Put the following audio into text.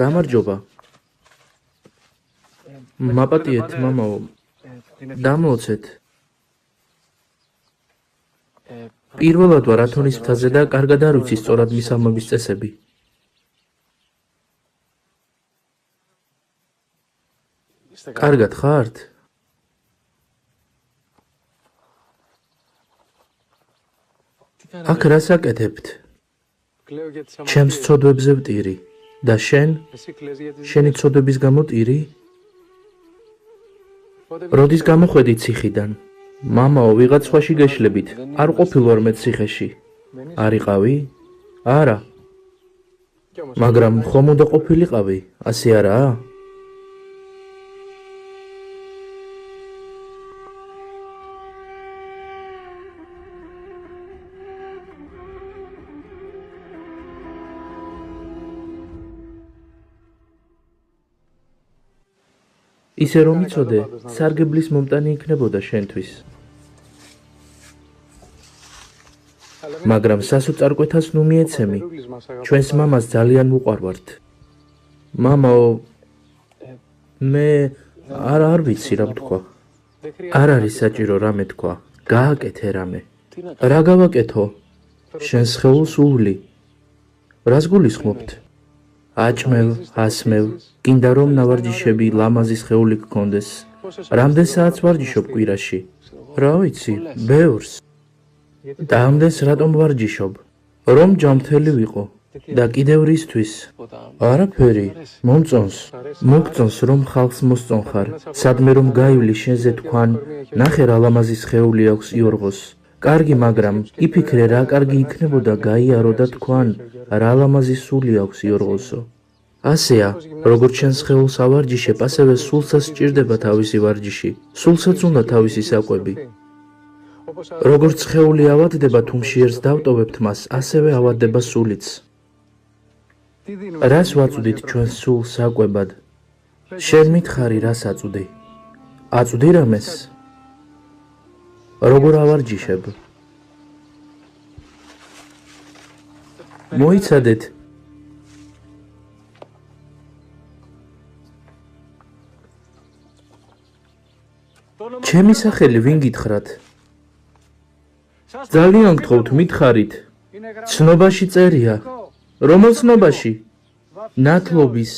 გამარჯობა. მაპატიეთ, მამაო. დამლოცეთ. პირველად ვარ ათონის მთაზე და კარგად არ ვიცი სწორად მისამების წესები. კარგად ხართ? აქ რას აკეთებთ? ჩემს ცოდვებზე ვტირი. და შენ? შენი ცოდვების გამო ტირი? როდის გამოხვედით ციხიდან? მამაო, ვიღაც სხვაში გეშლებით. არ ყოფილ ვარ მე ციხეში. არ იყავი? არა. მაგრამ ხომ უნდა ყოფილიყავი? ასე არაა? ისე რომ იცოდე, სარგებლის მომტანი იქნებოდა შენთვის. მაგრამ სასოწარკვეთას ნუ მიეცემი. ჩვენს მამას ძალიან ვუყვარვართ. მამაო, მე არ ვიცი რა ვთქვა. არ არის საჭირო რამე თქვა. გააკეთე რამე. რა გავაკეთო? შენ სხეულს უვლი. რას გულისხმობთ? აჭმევ, ასმევ, გინდა რომ ნავარჯიშები ლამაზი სხეული გქონდეს. რამდენ საათს ვარჯიშობ კვირაში? რა ვიცი, ბევრს. და ამდენს რატომ ვარჯიშობ? რომ ჯანმრთელი ვიყო. და კიდევ რისთვის? არაფერი, მომწონს. მოგწონს რომ ხალხს მოსწონხარ. სადმე რომ გაივლი შენზე თქვან, ნახე რა ლამაზი სხეული აქვს იორღოს. კარგი, მაგრამ იფიქრე რა კარგი იქნებოდა გაიარო და თქვან, რა ლამაზი სული აქვს იორღოსო. ასეა, როგორც შენ სხეულს ავარჯიშებ, ასევე სულსაც სჭირდება თავისი ვარჯიში. სულსაც უნდა თავისი საკვები. როგორც სხეული ავადდება თუ მშიერს დავტოვებთ მას, ასევე ავადდება სულიც. რას ვაწვდით ჩვენ სულს საკვებად? შენ მითხარი რას აწვდი? აწვდი რამეს? როგორ ავარჯიშებ? მოიცადეთ. ჩემი სახელი ვინ გითხრათ? ძალიან გთხოვთ, მითხარით. ცნობაში წერია. რომელ ცნობაში? ნათლობის.